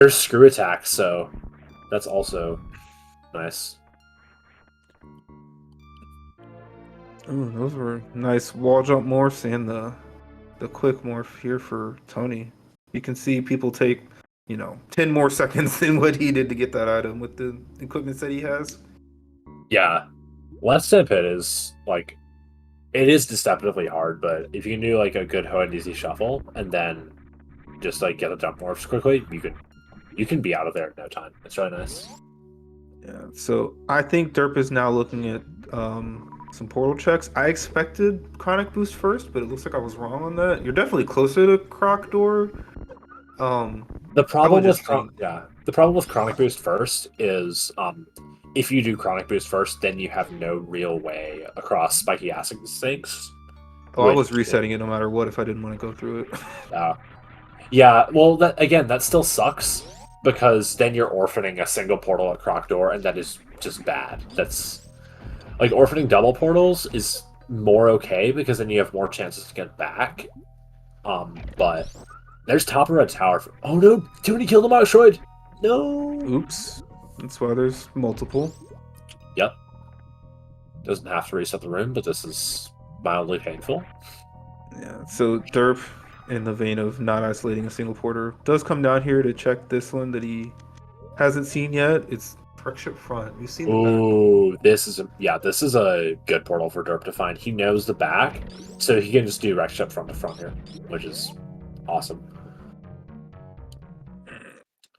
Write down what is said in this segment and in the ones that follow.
There's screw attacks, so that's also nice. Ooh, those were nice wall jump morphs and the quick morph here for Tony. You can see people take, 10 more seconds than what he did to get that item with the equipment that he has. Yeah. Left step hit is like it is deceptively hard, but if you can do like a good Ho and easy shuffle and then just like get the jump morphs quickly, you can be out of there in no time. It's really nice. Yeah, so I think Derp is now looking at some portal checks. I expected Chronic Boost first, but it looks like I was wrong on that. You're definitely closer to Croc Door. The I would problem just with think, the problem with Chronic Boost first is if you do Chronic Boost first, then you have no real way across spiky acid snakes. oh, I Which was resetting it no matter what if I didn't want to go through it. yeah, well that still sucks because then you're orphaning a single portal at Croc Door, and that is just bad. That's like orphaning double portals is more okay because then you have more chances to get back. But there's top of red tower. Oh no, Tony killed him outside. No. Oops. That's why there's multiple. Yep. Doesn't have to reset the room, but this is mildly painful. Yeah, so Derp, in the vein of not isolating a single porter, does come down here to check this one that he hasn't seen yet. It's Ship Front. You've seen the back. Ooh, this is a good portal for Derp to find. He knows the back, so he can just do Rex Ship front to front here, which is awesome.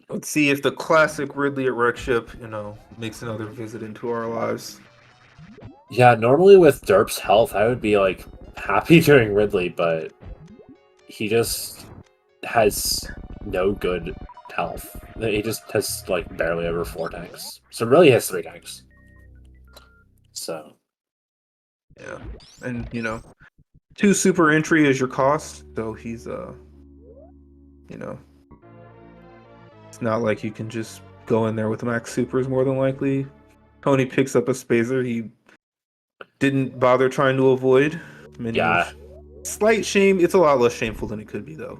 Let's see if the classic Ridley at Wreck Ship, makes another visit into our lives. Yeah, normally with Derp's health, I would be like happy doing Ridley, but he just has no good health. He just has like barely over 4 tanks. So really he has 3 tanks. So yeah. And 2 super entry is your cost, so he's it's not like you can just go in there with max supers more than likely. Tony picks up a Spazer he didn't bother trying to avoid. yeah. Slight shame. It's a lot less shameful than it could be, though.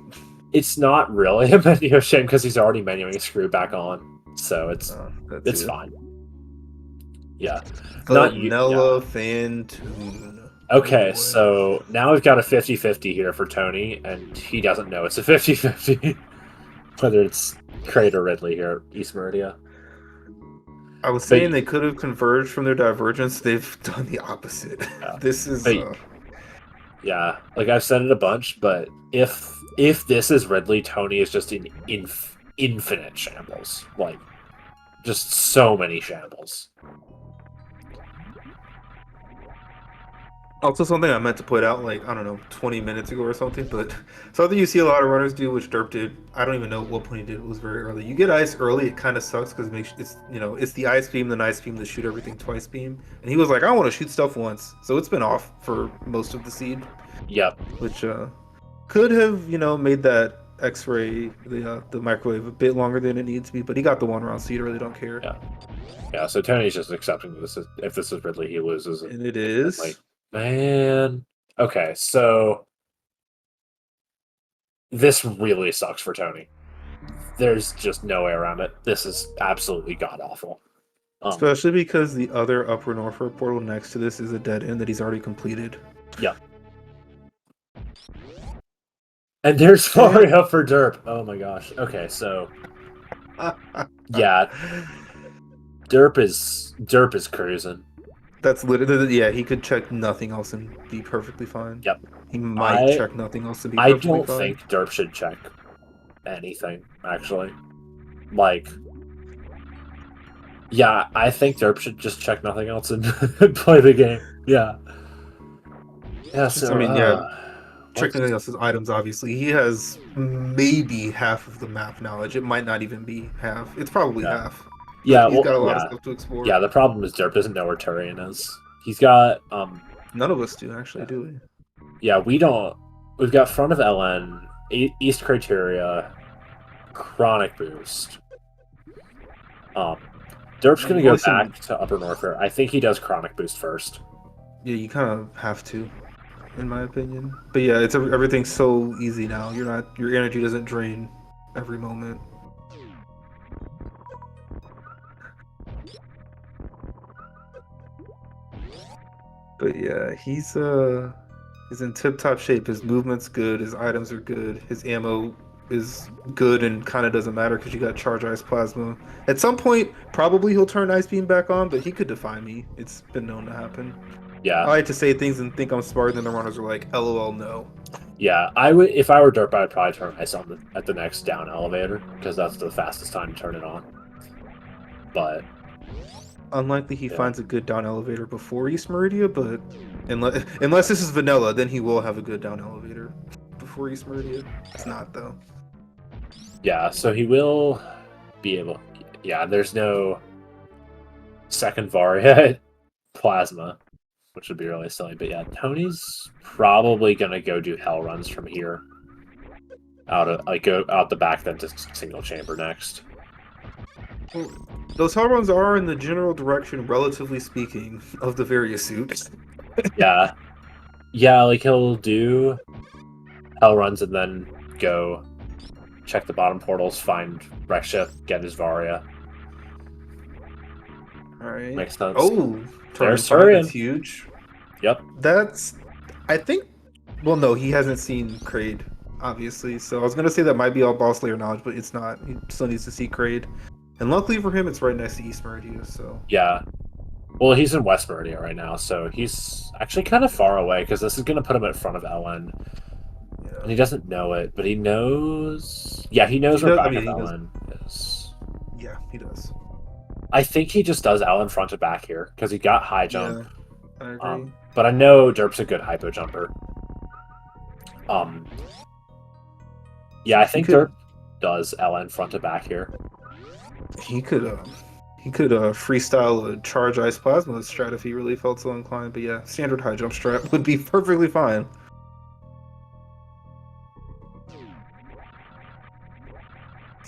It's not really a menu of shame because he's already menuing Screw back on. So it's fine. Yeah. Vanilla Phantoon. Okay, so now we've got a 50-50 here for Tony, and he doesn't know it's a 50-50. Whether it's Crate or Ridley here at East Meridia. I was saying they could have converged from their divergence. They've done the opposite. Yeah. This is... yeah, like I've said it a bunch, but if this is Ridley, Tony is just in infinite shambles. Like, just so many shambles. Also, something I meant to point out, 20 minutes ago or something, but something you see a lot of runners do, which Derp did. I don't even know what point he did. It was very early. You get ice early, it kind of sucks because it's the ice beam, the nice beam, the shoot everything twice beam. And he was like, I want to shoot stuff once. So it's been off for most of the seed. Yep. Which could have, made that X-ray, the microwave, a bit longer than it needs to be, but he got the 1 round seed, really don't care. Yeah. Yeah, so Tony's just accepting this. If this is Ridley, he loses. And it is. Like, man. Okay, so this really sucks for Tony. There's just no way around it. This is absolutely god-awful. Especially because the other Upper Norfolk portal next to this is a dead end that he's already completed. Yeah. And there's Faria for Derp. Oh my gosh. Okay, so... yeah. Derp is cruising. That's literally, yeah, he could check nothing else and be perfectly fine. Yep. He might check nothing else and be perfectly fine. I don't think Derp should check anything, actually. Like, yeah, I think Derp should just check nothing else and play the game. Yeah. Yeah, so, check nothing else's items, obviously. He has maybe half of the map knowledge. It might not even be half. It's probably half. Yeah, he's got a lot of stuff to explore. Yeah, the problem is Derp doesn't know where Turian is. He's got none of us do actually, do we? Yeah, we don't. We've got front of LN, East Criteria, Chronic Boost. Derp's gonna go back to Upper Norfolk. I think he does Chronic Boost first. Yeah, you kind of have to, in my opinion. But yeah, everything's so easy now. Your energy doesn't drain every moment. But yeah, he's in tip-top shape. His movement's good. His items are good. His ammo is good and kind of doesn't matter because you got Charge Ice Plasma. At some point, probably he'll turn Ice Beam back on, but he could defy me. It's been known to happen. I Yeah, like to say things and think I'm smarter than the runners are like, LOL, no. yeah. I would if I were Derp, I'd probably turn ice on at the next down elevator because that's the fastest time to turn it on. But Unlikely he yeah, finds a good down elevator before East Meridia, but unless this is vanilla, then he will have a good down elevator before East Meridia. It's not though. yeah. So he will be able. Yeah, there's no second Varia Plasma, which would be really silly. But yeah, Tony's probably gonna go do hell runs from here. Go out the back, then to single chamber next. Well, those hell runs are in the general direction, relatively speaking, of the various suits. Yeah, yeah. Like he'll do hell runs and then go check the bottom portals, find wreck ship, get his Varia. All right. Makes sense. Oh, turning There's 5, that's Turian. huge. Yep. That's, I think. Well, no, he hasn't seen Kraid, obviously. So I was gonna say that might be all boss layer knowledge, but it's not. He still needs to see Kraid. And luckily for him, it's right next to East Meridia, so. Yeah. Well, he's in West Meridia right now, so he's actually kind of far away because this is going to put him in front of Ellen. And he doesn't know it, but he knows. Yeah, he knows where back of Ellen is. Yeah, he does. I think he just does Ellen front to back here because he got high jump. Yeah, I agree. But I know Derp's a good hypo jumper. Yeah, I think Derp does Ellen front to back here. He could freestyle a Charge Ice Plasma strat if he really felt so inclined. But yeah, standard high jump strat would be perfectly fine.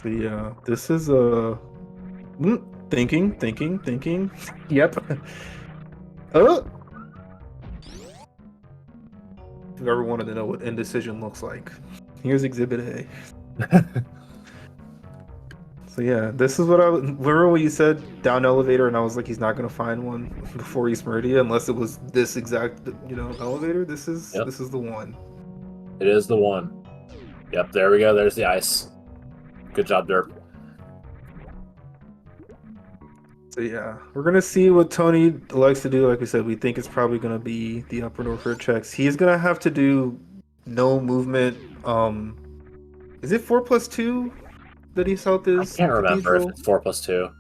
So yeah, this is thinking. Yep. Oh. If you ever wanted to know what indecision looks like, here's Exhibit A. So yeah, this is what remember when you said down elevator, and I was like, he's not gonna find one before East Meridia unless it was this exact, elevator. This is the one. It is the one. Yep, there we go. There's the ice. Good job, Derp. So yeah, we're gonna see what Tony likes to do. Like we said, we think it's probably gonna be the upper North checks. He's gonna have to do no movement. Is it 4+2 that his health is? I can't remember if it's 4+2.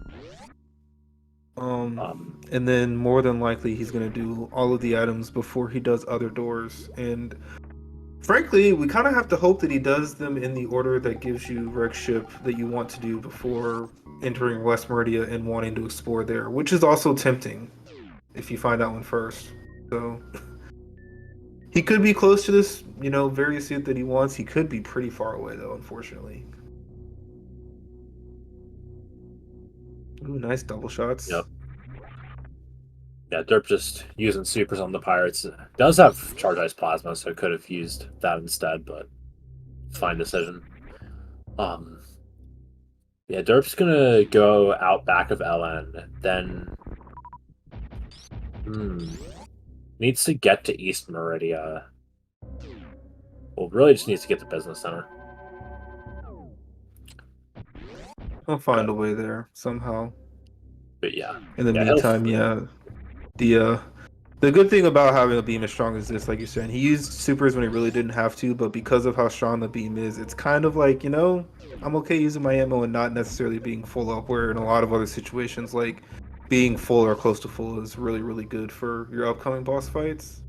And then more than likely he's gonna do all of the items before he does other doors. And frankly, we kind of have to hope that he does them in the order that gives you wreck ship that you want to do before entering West Meridia and wanting to explore there, which is also tempting if you find that one first. So he could be close to this, various suit that he wants. He could be pretty far away though, unfortunately. Ooh, nice double shots. Yep. Yeah, Derp just using supers on the pirates. Does have Charge Ice Plasma, so could have used that instead, but fine decision. Yeah, Derp's gonna go out back of LN, then needs to get to East Meridia. Well, really just needs to get to Business Center. He'll find a way there somehow. But yeah. In the meantime, the good thing about having a beam as strong as this, like you're saying, he used supers when he really didn't have to, but because of how strong the beam is, it's kind of like, I'm okay using my ammo and not necessarily being full up, where in a lot of other situations, like being full or close to full is really, really good for your upcoming boss fights.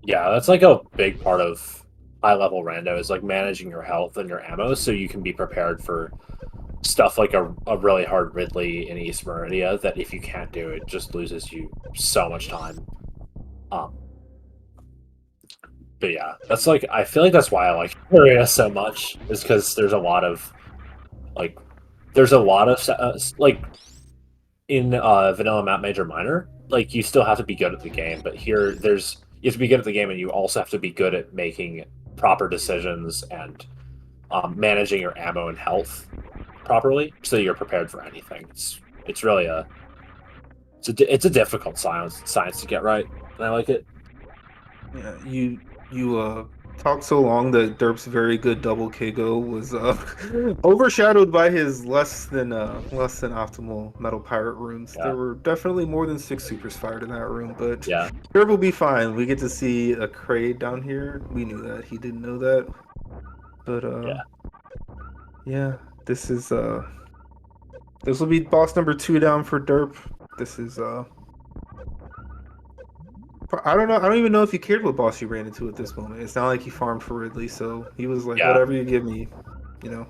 Yeah, that's like a big part of high-level rando is like managing your health and your ammo so you can be prepared for stuff like a really hard Ridley in East Meridia that if you can't do it, just loses you so much time. But yeah, that's like I feel like that's why I like area so much is because there's a lot of like in vanilla map major minor, like you still have to be good at the game, but here you have to be good at the game and you also have to be good at making proper decisions and managing your ammo and health properly so you're prepared for anything. It's It's really it's a difficult science to get right, and I like it. Yeah, you talked so long that Derp's very good double KO was overshadowed by his less than optimal Metal Pirate runes. Yeah, There were definitely more than 6 supers fired in that room, but yeah, Derp will be fine. We get to see a Kraid down here. We knew that. He didn't know that. But yeah, yeah, this will be boss number 2 down for Derp. This is I don't know. I don't even know if he cared what boss he ran into at this moment. It's not like he farmed for Ridley, so he was like, yeah, whatever you give me,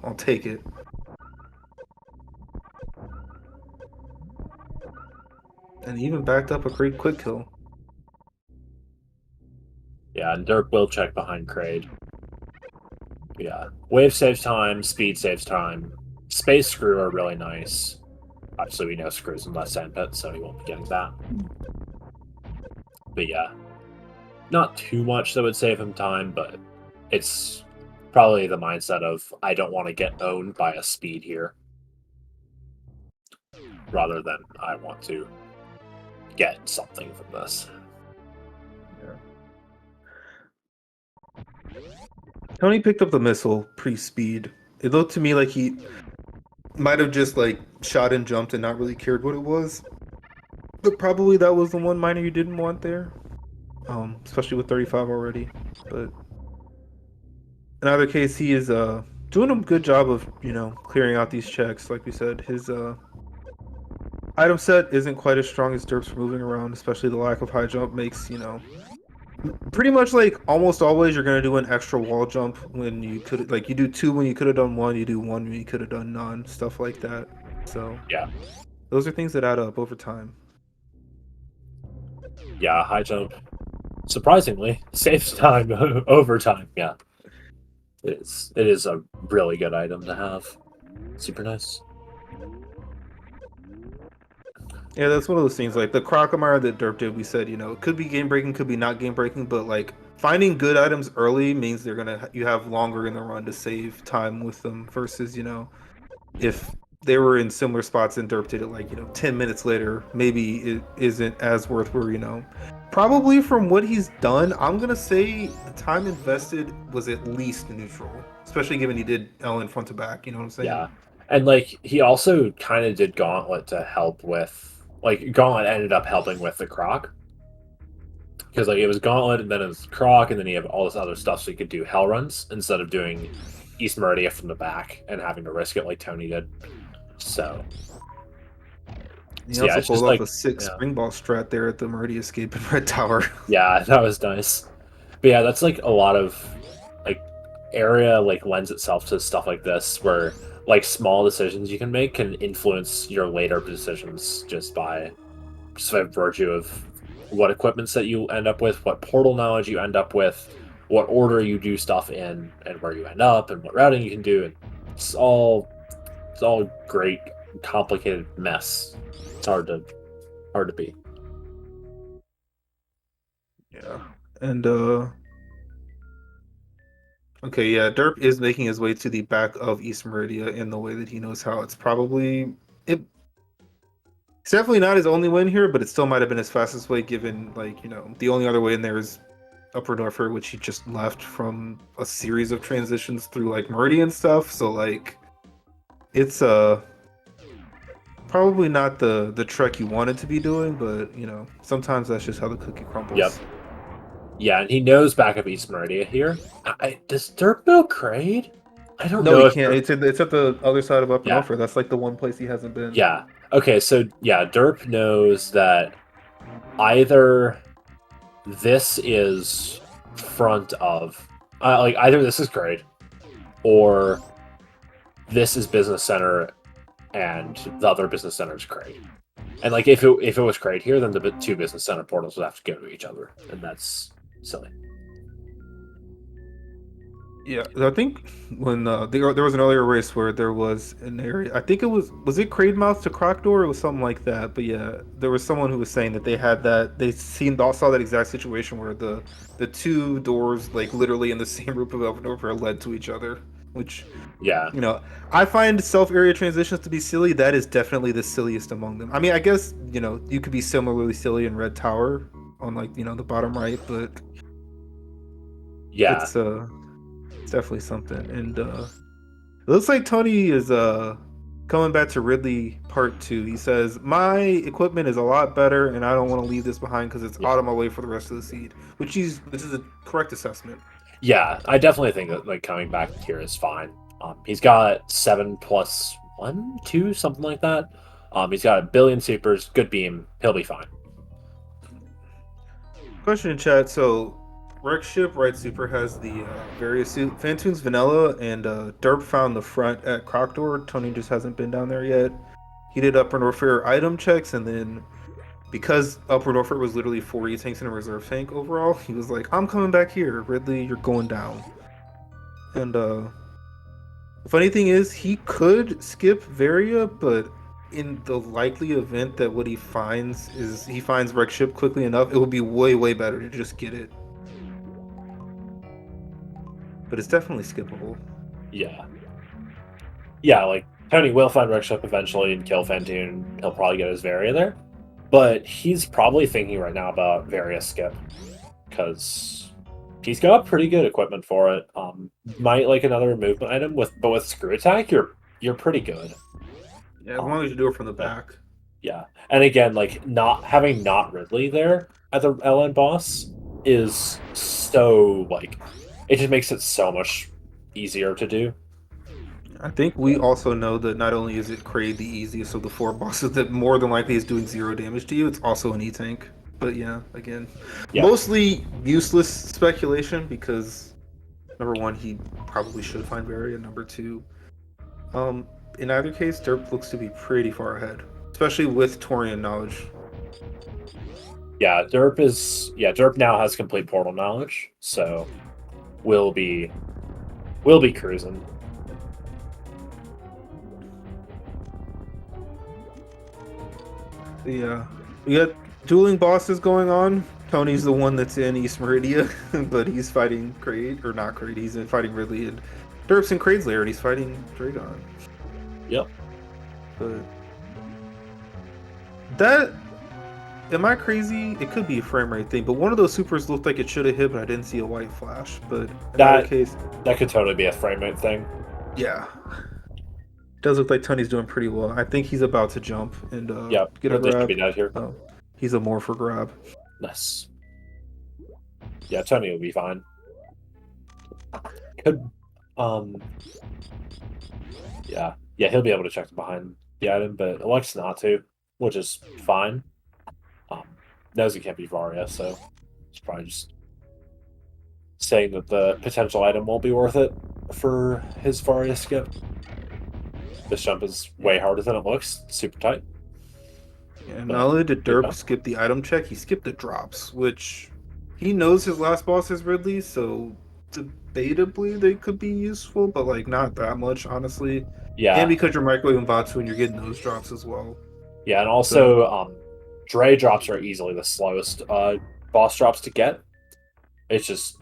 I'll take it. And he even backed up a great quick kill. yeah. And Dirk will check behind Kraid. Yeah, wave saves time, speed saves time. Space screw are really nice. Obviously, we know screws in less sandpit, so he won't be getting that. But yeah, not too much that would save him time, but it's probably the mindset of I don't want to get owned by a speed here, rather than I want to get something from this. Tony picked up the missile pre-speed. It looked to me like he might have just like shot and jumped and not really cared what it was. But probably that was the one miner you didn't want there. Especially with 35 already. But in either case, he is doing a good job of, clearing out these checks. Like we said, his item set isn't quite as strong as Derp's for moving around, especially the lack of high jump makes, pretty much like almost always you're gonna do an extra wall jump when you could like you do 2 when you could have done 1, you do 1 when you could have done none, stuff like that. So Yeah, those are things that add up over time. yeah, high jump. Surprisingly, saves time over time. Yeah, it is a really good item to have. Super nice. Yeah, that's one of those things like the Crocomire that Derp did. We said, it could be game breaking, could be not game breaking, but like finding good items early means you have longer in the run to save time with them versus, if they were in similar spots and Derp did it like, 10 minutes later, maybe it isn't as worth where, probably from what he's done, I'm gonna say the time invested was at least neutral, especially given he did Ellen front to back, you know what I'm saying? Yeah, and like he also kind of did Gauntlet to help with like Gauntlet ended up helping with the Croc because like it was Gauntlet and then it was Croc and then you have all this other stuff so you could do Hell runs instead of doing East Meridia from the back and having to risk it like Tony did. So, He yeah, also it's pulled just off like a sick yeah, spring ball strat there at the Meridian Escape in Red Tower. yeah, that was nice. But yeah, that's like a lot of like area like lends itself to stuff like this where like small decisions you can make can influence your later decisions just by virtue of what equipments that you end up with, what portal knowledge you end up with, what order you do stuff in, and where you end up, and what routing you can do. And it's all great, complicated mess. It's hard to beat. Yeah. And okay, yeah, Derp is making his way to the back of East Meridia in the way that he knows how. It's definitely not his only win here, but it still might have been his fastest way given like, the only other way in there is Upper Norfolk, which he just left from a series of transitions through like Meridian stuff. So like it's probably not the trek you wanted to be doing, but sometimes that's just how the cookie crumbles. Yep. Yeah, and he knows back of East Meridia here. Does Dirk know Kraid? I don't No, know he if can't. It's at the other side of Upper yeah, Norfolk. That's like the one place he hasn't been. yeah. Okay, so yeah, Derp knows that either this is front of like either this is Kraid or this is Business Center and the other Business Center is Kraid. And like if it was Kraid here, then the 2 Business Center portals would have to go to each other, and that's silly. Yeah, I think when there was an earlier race where there was an area. I think was it Crademouth to Crocodor? It was something like that. But yeah, there was someone who was saying that they saw that exact situation where the 2 doors like literally in the same group of Elvenor led to each other. which, Yeah. you know, I find self-area transitions to be silly. That is definitely the silliest among them. I mean, I guess, you could be similarly silly in Red Tower on like, the bottom right, but Yeah. it's definitely something. And it looks like Tony is coming back to Ridley Part 2. He says, "My equipment is a lot better, and I don't want to leave this behind because it's Yeah. out of my way for the rest of the seed." Which is a correct assessment. Yeah. I definitely think that like coming back here is fine. He's got 7+1, 2, something like that. He's got a billion supers, good beam. He'll be fine. Question in chat. So, Rex Ship Right Super has the various suit. Fantoon's Vanilla and Derp found the front at Crocodor. Tony just hasn't been down there yet. He did Upper Norfair item checks, and then because Upper Norfair was literally 4 E-tanks and a reserve tank overall, he was like, "I'm coming back here, Ridley. You're going down." And the funny thing is, he could skip Varia, but in the likely event that what he finds is he finds Rex Ship quickly enough, it would be way, way better to just get it. But it's definitely skippable. Yeah. Yeah, like Tony will find Rexship eventually and kill Fantoon. He'll probably get his Varia there. But he's probably thinking right now about Varia skip. Because he's got pretty good equipment for it. Might like another movement item but with screw attack, you're pretty good. Yeah, as long as you do it from the back. Yeah. And again, like not Ridley there at the LN boss is so like it just makes it so much easier to do. I think we also know that not only is it Kraid the easiest of the 4 bosses that more than likely is doing 0 damage to you, it's also an E-tank. But yeah, again, mostly useless speculation because number 1, he probably should find Varia. Number 2, in either case, Derp looks to be pretty far ahead, especially with Torian knowledge. Yeah, Derp now has complete portal knowledge, so we'll be cruising. Yeah, we got dueling bosses going on. Tony's the one that's in East Meridia, but he's fighting Kraid, or not Kraid, he's fighting Ridley, and Derp's in Kraid's lair, and he's fighting Dragon. Yep. But that, am I crazy? It could be a frame rate thing, but one of those supers looked like it should have hit, but I didn't see a white flash. But in that case, that could totally be a frame rate thing. Yeah. Does look like Tony's doing pretty well. I think he's about to jump and get a grab. Should be here. Oh, he's a more for grab. Nice. Yeah, Tony will be fine. Could yeah, he'll be able to check behind the item, but elects not to, which is fine. Knows he can't be Varia, so it's probably just saying that the potential item won't be worth it for his Varia skip. This jump is way harder than it looks. Super tight. Yeah, not only did Derp skip the item check, he skipped the drops, which he knows his last boss is Ridley, so debatably they could be useful, but like not that much, honestly. Yeah. And because you're microwaving Vatsu and you're getting those drops as well. Yeah, and also Dre drops are easily the slowest boss drops to get. It's just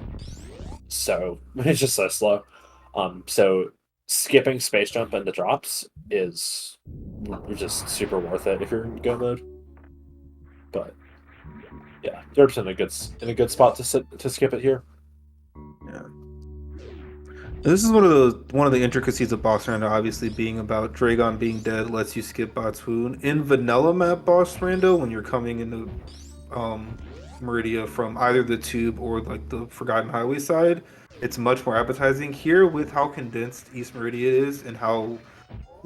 so slow. So skipping space jump and the drops is just super worth it if you're in go mode. But yeah, Derp's in a good spot to skip it here. Yeah. This is one of the intricacies of boss rando, obviously being about Dragon being dead lets you skip Batwoon. In vanilla map boss rando, when you're coming into Meridia from either the tube or like the Forgotten Highway side, it's much more appetizing. Here, with how condensed East Meridia is and how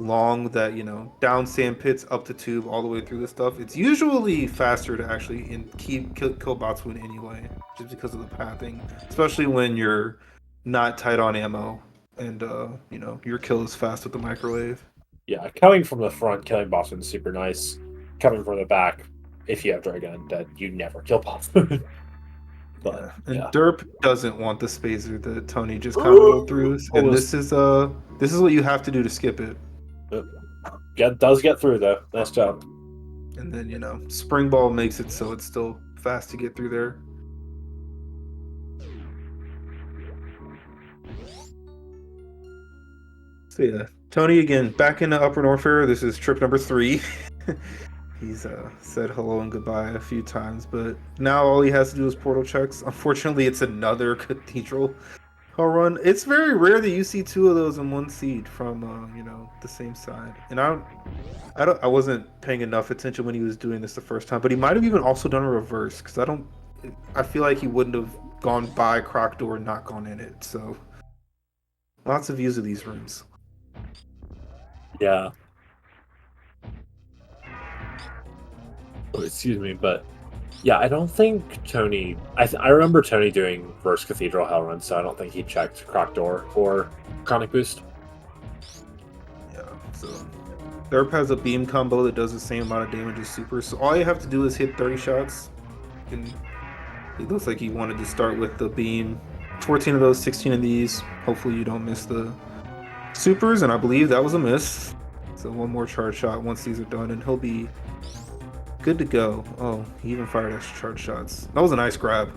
long that, down sand pits up the tube all the way through the stuff, it's usually faster to actually kill Batwoon anyway, just because of the pathing, especially when you're not tight on ammo and your kill is fast with the microwave. Yeah, coming from the front, killing Batwoon is super nice. Coming from the back, if you have Dragon dead, you never kill Batwoon. But Derp doesn't want the spacer that Tony just kind of rolled through, and this is what you have to do to skip it. Does get through though. Nice job. And then Spring Ball makes it so it's still fast to get through there. So yeah, Tony again back in the Upper North area. This is trip number 3. He's said hello and goodbye a few times, but now all he has to do is portal checks. Unfortunately, it's another cathedral home run. It's very rare that you see 2 of those in one seed from the same side. And I wasn't paying enough attention when he was doing this the first time, but he might have even also done a reverse because I feel like he wouldn't have gone by Croc Door and not gone in it. So lots of views of these rooms. Yeah. Oh, excuse me, but yeah, I don't think Tony. I remember Tony doing first Cathedral Hell Run, so I don't think he checked Croc Door for Chronic Boost. Yeah, so Derp has a beam combo that does the same amount of damage as Super, so all you have to do is hit 30 shots. And it looks like he wanted to start with the beam. 14 of those, 16 of these. Hopefully you don't miss the Supers, and I believe that was a miss. So one more charge shot once these are done, and he'll be good to go. Oh, he even fired extra charge shots. That was a nice grab.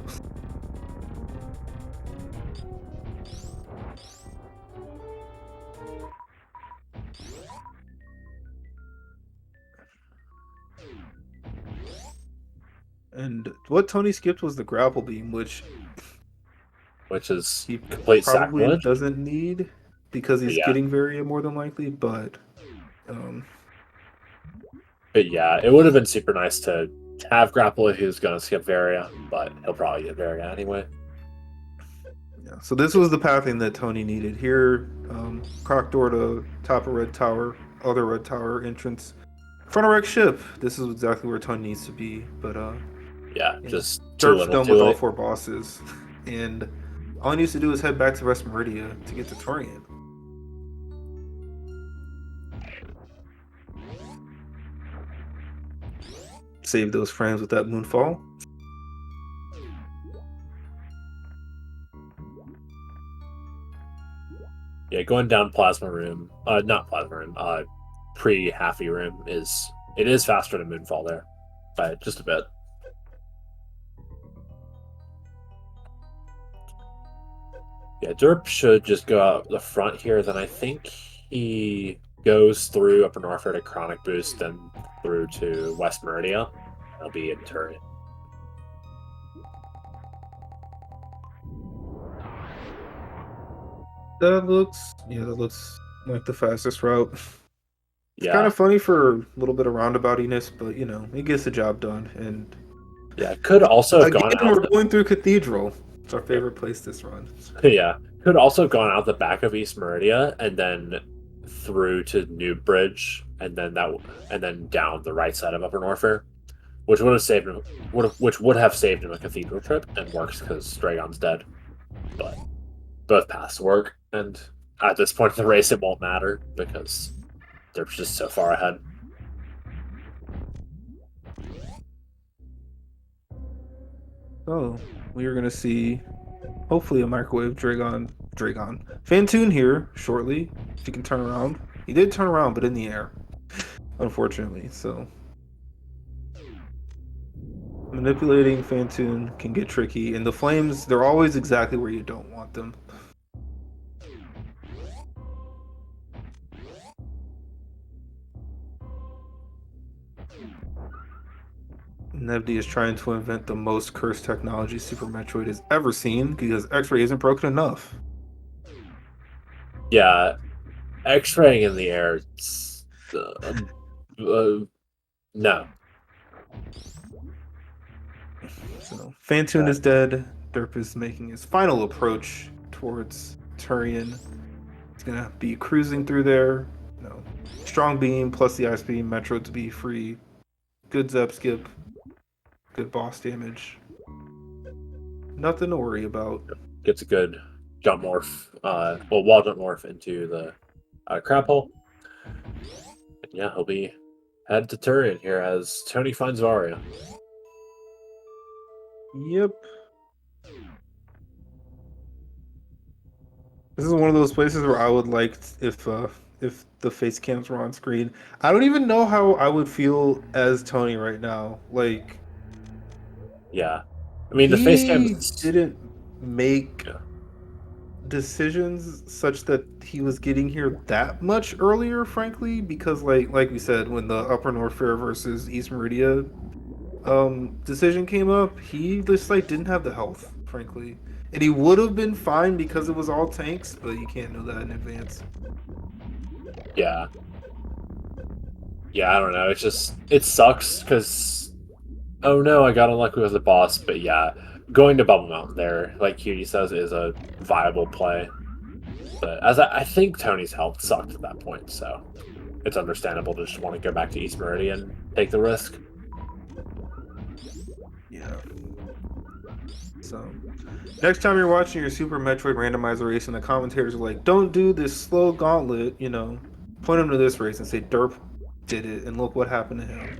And what Tony skipped was the grapple beam, which is he complete probably sacrilege. doesn't need because he's Yeah. getting Varia more than likely, But yeah, it would have been super nice to have grapple if he was going to skip Varia, but he'll probably get Varia anyway. Yeah, so this was the pathing that Tony needed. Here, Croc Door to top of Red Tower, other Red Tower entrance. Front of Wreck Ship. This is exactly where Tony needs to be, but yeah, just too Derp's little, done too with all late. 4 bosses, and all he needs to do is head back to West Meridia to get to Torian. Save those frames with that Moonfall. Yeah, going down Plasma Room, not Plasma Room, pre-Halfy Room is faster than Moonfall there, by just a bit. Yeah, Derp should just go out the front here. Then I think he goes through Upper Norfolk to Chronic Boost and through to West Meridia. That'll be in turret. That looks like the fastest route. It's Yeah, kind of funny for a little bit of roundaboutiness, but it gets the job done. And yeah, could also have gone again, out. we're going through Cathedral. It's our favorite place this run. Yeah, could also have gone out the back of East Meridia and then through to New Bridge and then down the right side of Upper Norfair, which would have saved him. Which would have saved him a Cathedral trip, and works because Dragon's dead. But both paths work, and at this point in the race, it won't matter because they're just so far ahead. Oh, we are going to see, hopefully, a microwave Dragon. Fantoon here shortly. If he can turn around. He did turn around, but in the air, unfortunately. So manipulating Fantoon can get tricky, and the flames, they're always exactly where you don't want them. Nevdi is trying to invent the most cursed technology Super Metroid has ever seen because X-Ray isn't broken enough. Yeah, X-raying in the air. No. So Fantoon is dead. Derp is making his final approach towards Turian. He's gonna be cruising through there. Strong beam plus the ice beam. Metro to be free. Good Zep skip. Good boss damage. Nothing to worry about. Gets a good jump morph. Wall jump morph into the crab hole. And yeah, he'll be head to Turian here as Tony finds Varia. Yep. This is one of those places where I would like if the face cams were on screen. I don't even know how I would feel as Tony right now. Like, yeah, I mean the face cams didn't make decisions such that he was getting here that much earlier, frankly, because like we said, when the Upper North Fair versus East Meridia decision came up, he just like didn't have the health, frankly. And he would have been fine because it was all tanks, but you can't know that in advance. Yeah. Yeah, I don't know. It sucks because, oh no, I got unlucky with the boss. But yeah, going to Bubble Mountain there, like Cutie says, is a viable play. But as I think Tony's health sucked at that point, so it's understandable to just want to go back to East Meridian and take the risk. Yeah. So, next time you're watching your Super Metroid Randomizer race and the commentators are like, don't do this slow gauntlet, point them to this race and say, Derp did it, and look what happened to him.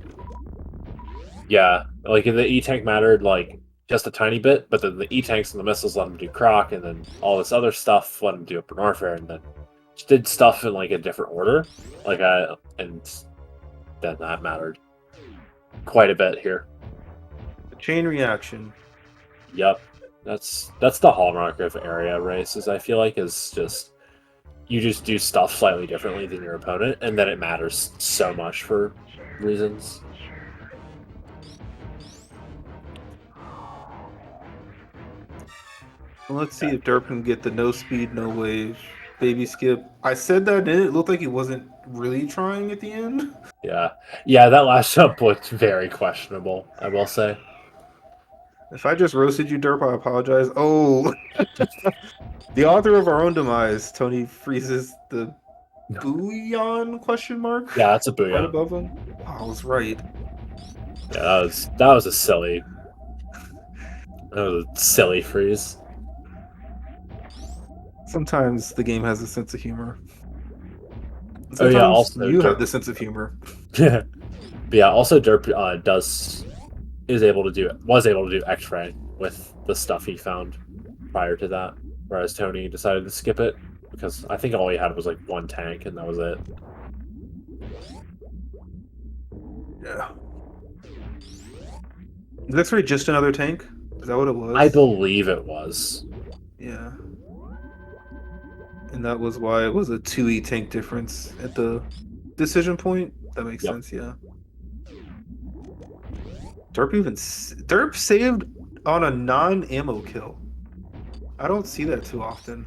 Yeah, like the E-Tank mattered, like, just a tiny bit, but then the E-Tanks and the missiles let him do Croc, and then all this other stuff let him do Upper Norfair, and then just did stuff in, like, a different order. And then that mattered quite a bit here. The chain reaction. Yep. That's the hallmark of area races, I feel like, is just you just do stuff slightly differently than your opponent, and then it matters so much for reasons. Well, let's see if Derp can get the no speed, no wave, baby skip. I said that, and it looked like he wasn't really trying at the end. Yeah, that last jump looked very questionable, I will say. If I just roasted you, Derp, I apologize. Oh, the author of our own demise, Tony freezes the bouillon question mark. Yeah, that's a bouillon. Right above him. Oh, I was right. Yeah, that was a silly freeze. Sometimes the game has a sense of humor. Sometimes also you have the sense of humor. But yeah, also Derp was able to do X-ray with the stuff he found prior to that, whereas Tony decided to skip it because I think all he had was like one tank and that was it. Yeah. Is X-ray just another tank? Is that what it was? I believe it was. Yeah. And that was why it was a 2E tank difference at the decision point? That makes sense, yeah. Derp saved on a non-ammo kill. I don't see that too often.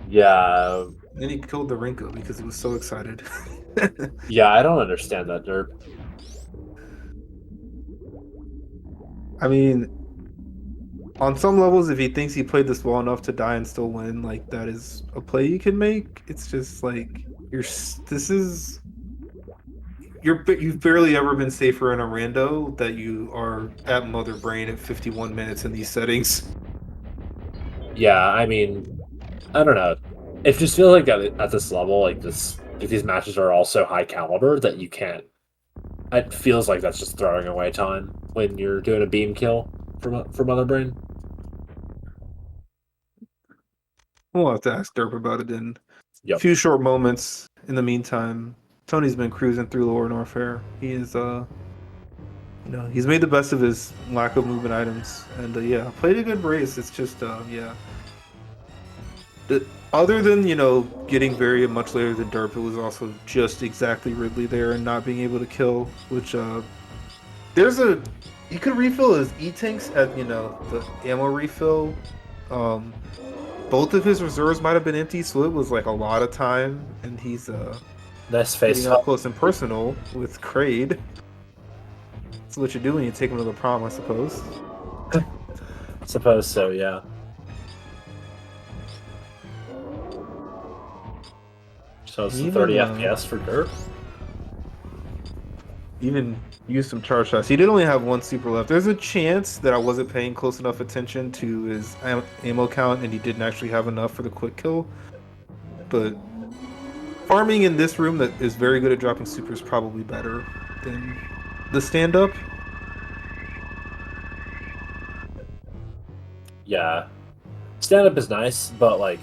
Yeah. And he killed the Rinko because he was so excited. Yeah, I don't understand that, Derp. I mean, on some levels, if he thinks he played this well enough to die and still win, like, that is a play you can make. It's just like you've barely ever been safer in a rando that you are at Mother Brain at 51 minutes in these settings. Yeah, I mean, I don't know. It just feels like at this level, like these matches are all so high caliber that you can't. It feels like that's just throwing away time when you're doing a beam kill for Mother Brain. We'll have to ask Derp about it in a few short moments. In the meantime, Tony's been cruising through Lower Norfair. He is, he's made the best of his lack of movement items, and played a good race. It's just, other than getting very much later than Derp, it was also just exactly Ridley there and not being able to kill. Which he could refill his E-tanks at the ammo refill. Both of his reserves might have been empty, so it was like a lot of time, and he's nice face getting up close and personal with Kraid. That's what you do when you take him to the prom, I suppose. Suppose so, yeah. So it's 30 FPS for Derp. Even used some charge shots. He did only have one super left. There's a chance that I wasn't paying close enough attention to his ammo count and he didn't actually have enough for the quick kill. But farming in this room that is very good at dropping super is probably better than the stand-up. Yeah. Stand-up is nice, but like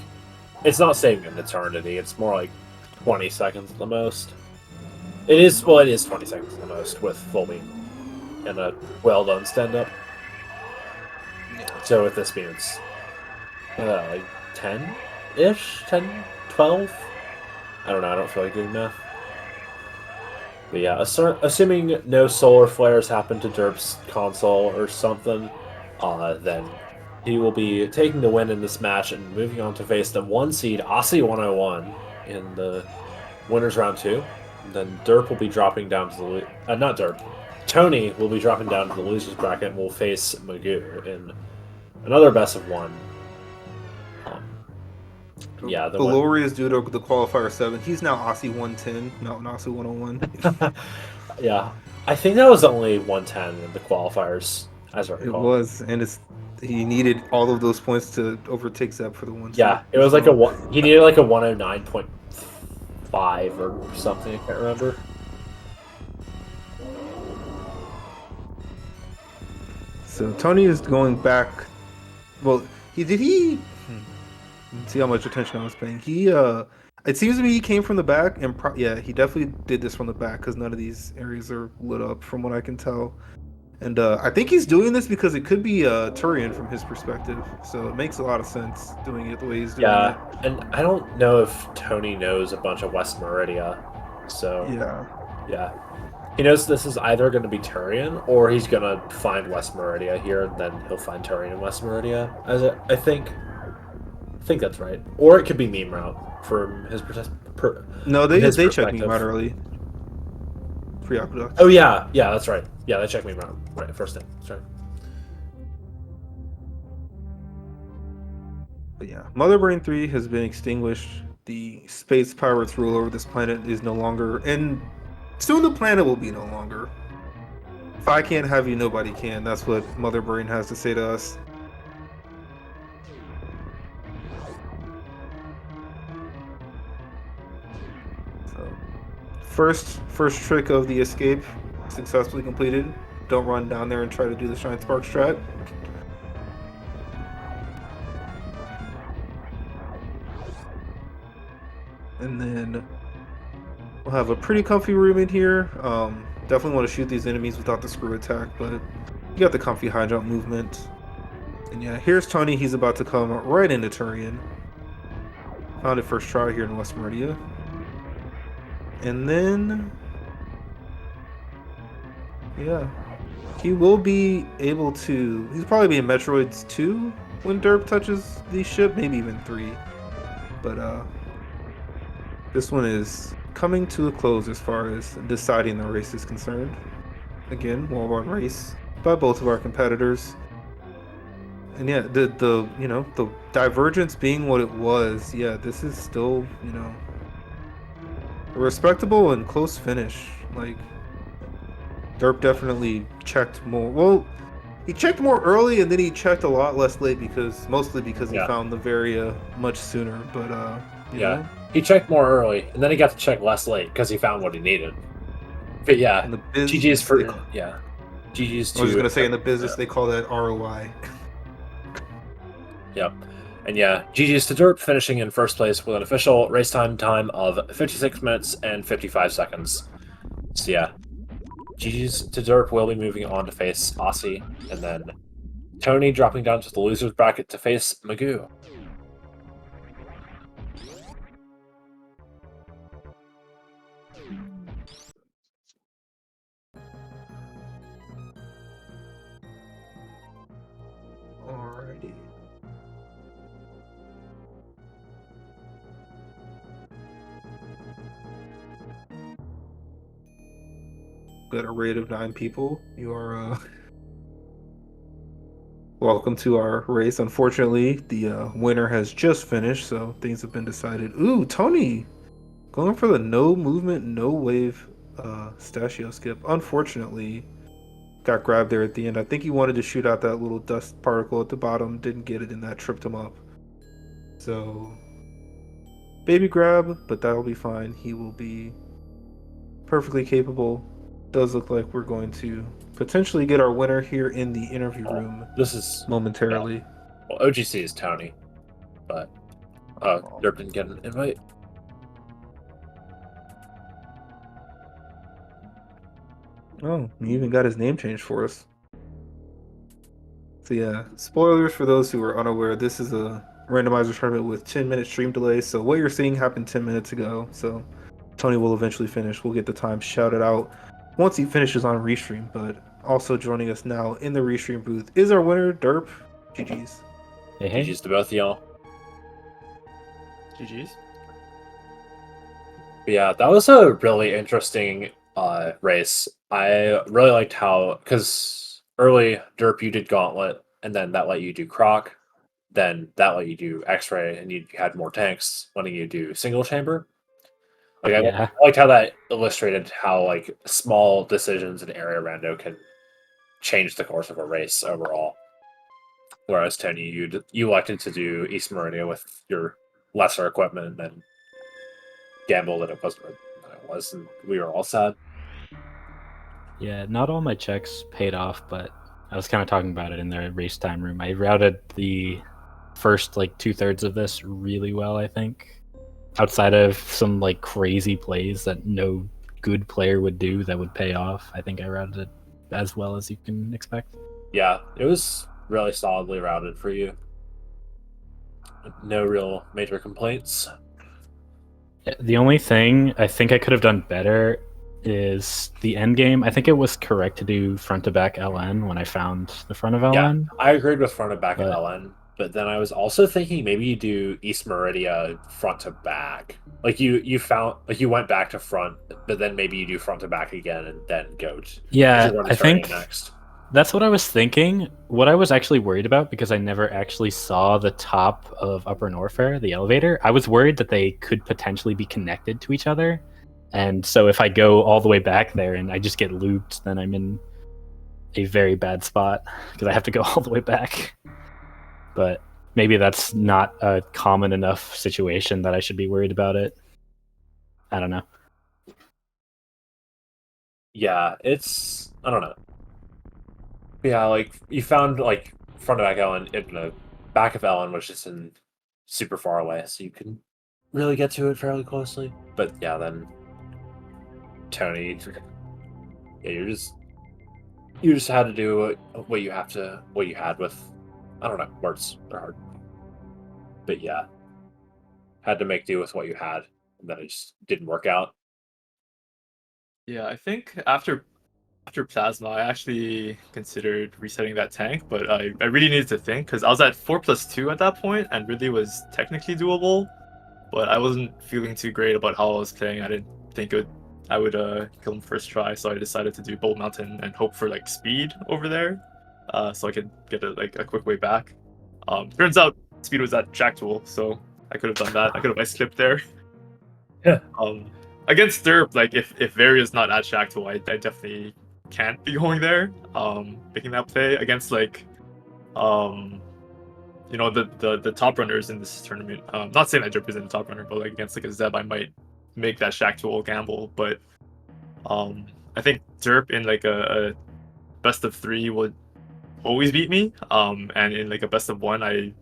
it's not saving an eternity. It's more like 20 seconds at the most. It is 20 seconds at the most with full beam and a well-done stand-up. So with this beam, it's like 10-ish, 10, 12. I don't know. I don't feel like doing math. But yeah, assuming no solar flares happen to Derp's console or something, then he will be taking the win in this match and moving on to face the 1 seed Aussie 101 in the winners round 2. Then Derp will be dropping down to the not Derp. Tony will be dropping down to the losers bracket and will face Magoo in another best of 1. Um, yeah, The lower is due to the qualifier 7. He's now Aussie 110, not Aussie 101. yeah, I think that was only 110 in the qualifiers, as I It recall. was, and he needed all of those points to overtake Zep for the 1 seed. Yeah, it was like he needed like a 109.5 or something. I can't remember. So Tony is going back. Well, Let's see how much attention I was paying. It seems to me he came from the back, and yeah, he definitely did this from the back because none of these areas are lit up from what I can tell. And I think he's doing this because it could be Turian from his perspective, so it makes a lot of sense doing it the way he's doing it. And I don't know if Tony knows a bunch of West Meridia, so yeah. He knows this is either going to be Turian or he's going to find West Meridia here, and then he'll find Turian in West Meridia. I think that's right. Or it could be Meme Route from his No, they checked Meme Route early. Free Aqueduct. Oh yeah, that's right. Yeah, they checked Meme Route right first thing. Sorry. But yeah, Mother Brain 3 has been extinguished. The space pirates' rule over this planet is no longer, and soon the planet will be no longer. If I can't have you, nobody can. That's what Mother Brain has to say to us. So, first trick of the escape successfully completed. Don't run down there and try to do the Shine Spark strat. And then we'll have a pretty comfy room in here. Definitely want to shoot these enemies without the screw attack, but you got the comfy high jump movement. And yeah, here's Tony. He's about to come right into Turian. Found it first try here in West Meridia. And then, yeah, he will be able to. He'll probably be in Metroids 2 when Derp touches the ship, maybe even 3. But this one is coming to a close as far as deciding the race is concerned. Again, wall-run race by both of our competitors. And yeah, the divergence being what it was, yeah, this is still, a respectable and close finish. Like, Derp definitely checked more. Well, he checked more early, and then he checked a lot less late mostly because he found the Varia much sooner. But you know? He checked more early, and then he got to check less late because he found what he needed. But yeah, GG's for GG's to. I was just gonna say in the business they call that ROI. Yep. And yeah, GG's to Derp, finishing in first place with an official race time of 56 minutes and 55 seconds. So yeah, GG's to Derp will be moving on to face Aussie, and then Tony dropping down to the losers bracket to face Magoo. Alrighty. Got a rate of 9 people. You are welcome to our race. Unfortunately, the winner has just finished, so things have been decided. Ooh, Tony going for the no movement, no wave Stachio skip. Unfortunately, got grabbed there at the end. I think he wanted to shoot out that little dust particle at the bottom, didn't get it, and that tripped him up. So, baby grab, but that'll be fine. He will be perfectly capable. Does look like we're going to potentially get our winner here in the interview room. This is momentarily. Yeah. Well, OGC is Tony, but Derp didn't get an invite. Oh, he even got his name changed for us. So yeah, spoilers for those who are unaware. This is a randomizer tournament with 10-minute stream delay. So what you're seeing happened 10 minutes ago. So Tony will eventually finish. We'll get the time shouted out once he finishes on restream. But also joining us now in the restream booth is our winner, Derp. GG's. Hey, hey. GG's to both of y'all. GG's. Yeah, that was a really interesting race. I really liked how, because early Derp you did Gauntlet, and then that let you do Croc, then that let you do X-Ray, and you had more tanks letting you do single chamber. Like Yeah. I liked how that illustrated how like small decisions in area rando can change the course of a race overall. Whereas Tony, you elected to do East Meridia with your lesser equipment and then gamble that it wasn't than it was, and we were all sad. Yeah, not all my checks paid off, but I was kind of talking about it in the race time room. I routed the first like 2/3 of this really well, I think. Outside of some like crazy plays that no good player would do that would pay off, I think I routed it as well as you can expect. Yeah, it was really solidly routed for you. No real major complaints. The only thing I think I could have done better is the end game. I think it was correct to do front to back LN when I found the front of LN. Yeah, I agreed with front to back But- LN, but then I was also thinking maybe you do East Meridia front to back. Like you found like you went back to front, but then maybe you do front to back again and then go to Yeah, you're I think next. that's what I was thinking. What I was actually worried about, because I never actually saw the top of Upper Norfair, the elevator, I was worried that they could potentially be connected to each other. And so if I go all the way back there and I just get looped, then I'm in a very bad spot because I have to go all the way back. But maybe that's not a common enough situation that I should be worried about it. I don't know. Yeah, I don't know. Yeah, like you found like front of back Ellen in the back of Ellen, which is in super far away, so you can really get to it fairly closely. But yeah, then Tony, yeah, you just had to do what you had with, I don't know, words are hard. But yeah, had to make do with what you had, and then it just didn't work out. Yeah, I think after Plasma, I actually considered resetting that tank, but I really needed to think because I was at 4+2 at that point and really was technically doable, but I wasn't feeling too great about how I was playing. I didn't think I would kill him first try, so I decided to do Bolt Mountain and hope for like speed over there, so I could get a quick way back. Turns out speed was at Jack Tool, so I could have done that. I could have ice clipped there. Yeah. Against Derp, like if Varia's not at Jack Tool, I definitely can't be going there, making that play against like the top runners in this tournament. Not saying that Derp isn't a top runner, but like against like a Zeb, I might make that Shack Tool gamble. But I think Derp in like a best of 3 would always beat me. And in like a best of 1,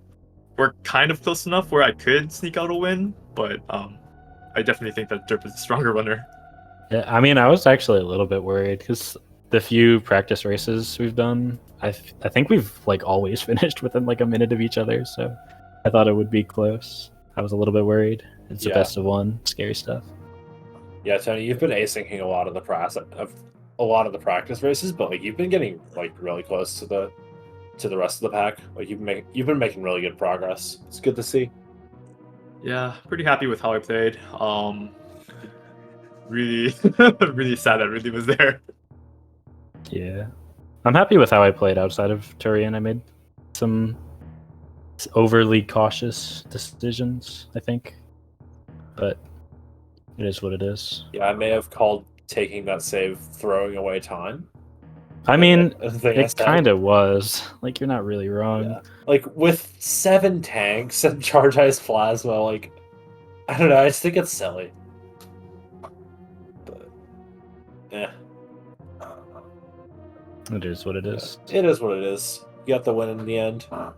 we're kind of close enough where I could sneak out a win, but I definitely think that Derp is a stronger runner. Yeah, I mean, I was actually a little bit worried because the few practice races we've done, I think we've like always finished within like a minute of each other. So I thought it would be close. I was a little bit worried. It's a best of 1, scary stuff. Yeah, Tony, you've been asynching a lot of the practice races, but like you've been getting like really close to the rest of the pack. Like you've been making really good progress. It's good to see. Yeah, pretty happy with how I played. Really, really sad that Ridley was there. Yeah. I'm happy with how I played outside of Turian. I made some overly cautious decisions, I think. But it is what it is. Yeah, I may have called taking that save throwing away time. I mean, Thing I it said. kind of was. Like, you're not really wrong. Yeah. Like with 7 tanks and charge ice plasma, like I don't know, I just think it's silly. But yeah. It is what it is. It is what it is. You got the win in the end. I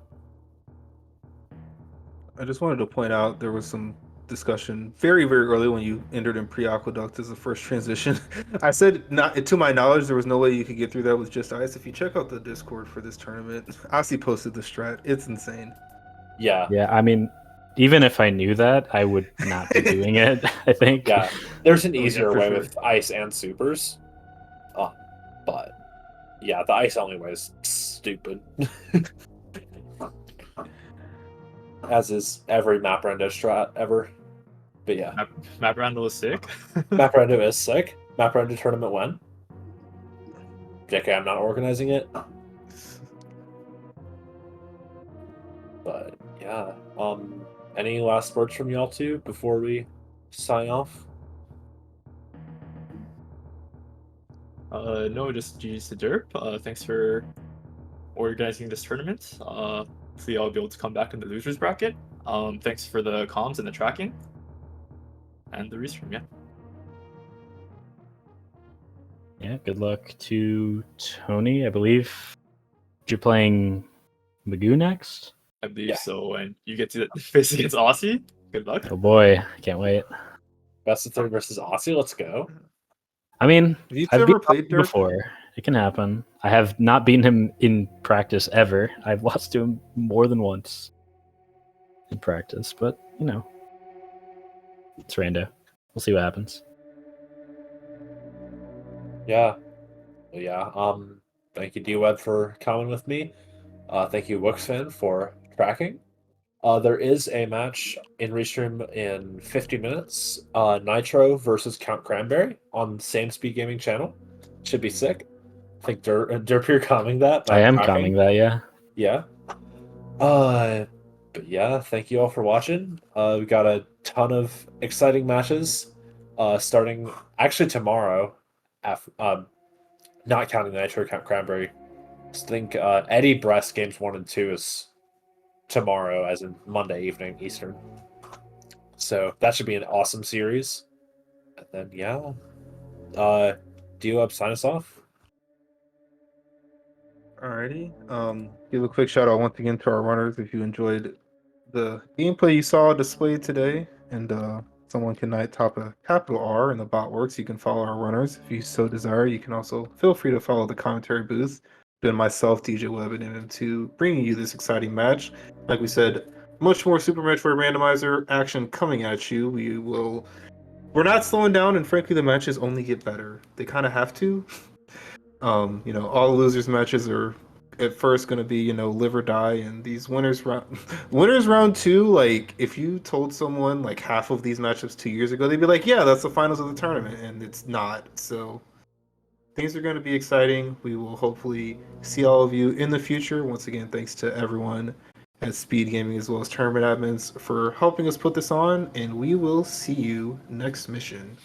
just wanted to point out there was some discussion very, very early when you entered in pre-aqueduct as the first transition. I said, not to my knowledge, there was no way you could get through that with just ice. If you check out the Discord for this tournament, Asi posted the strat. It's insane. Yeah, Yeah, I mean, even if I knew that, I would not be doing it. I think. yeah. There's an Oh, yeah, easier for way sure. with ice and supers, but yeah, the ice only way is stupid. As is every map rando strat ever. But yeah, Map Randall is sick. map rando is sick. Map rando tournament when? JK, I'm not organizing it, but yeah. Any last words from y'all two before we sign off? No, just GG's to Derp. Thanks for organizing this tournament. Hopefully I'll be able to come back in the losers bracket. Thanks for the comms and the tracking. And the restream, yeah. Yeah, good luck to Tony. I believe you're playing Magoo next. I believe Yeah. so. And you get to face against Aussie. Good luck. Oh boy, can't wait. Best of three versus Aussie. Let's go. I mean, Have you I've ever beaten played him Dirk? before. It can happen. I have not beaten him in practice ever. I've lost to him more than once in practice, but you know, it's rando. We'll see what happens. Yeah. Well, yeah. Thank you, D-Web, for coming with me. Thank you, Wooksfan, for tracking. There is a match in Restream in 50 minutes. Nitro versus Count Cranberry on the same Speed Gaming channel. Should be sick. I think Derp, you're commenting that. I am tracking. commenting that, yeah. Yeah. But yeah, thank you all for watching. We got a ton of exciting matches. Starting actually tomorrow. Not counting Nitro, count Cranberry. I think Eddie Breast games 1 and 2 is tomorrow, as in Monday evening Eastern. So that should be an awesome series. And then yeah, do you sign us off? Alrighty. Give a quick shout out once again to our runners. If you enjoyed the gameplay you saw displayed today, and someone can type a capital R in the bot works, you can follow our runners if you so desire. You can also feel free to follow the commentary booth. Been myself, DJ Webb, and MM2 bringing you this exciting match. Like we said, much more Super Metroid Randomizer action coming at you. We're not slowing down, and frankly, the matches only get better. They kind of have to. All the losers matches are at first going to be, live or die, and these winners round 2, like if you told someone like half of these matchups 2 years ago, they'd be like, yeah, that's the finals of the tournament, and it's not. So things are going to be exciting. We will hopefully see all of you in the future. Once again, thanks to everyone at Speed Gaming as well as tournament admins for helping us put this on, and we will see you next mission.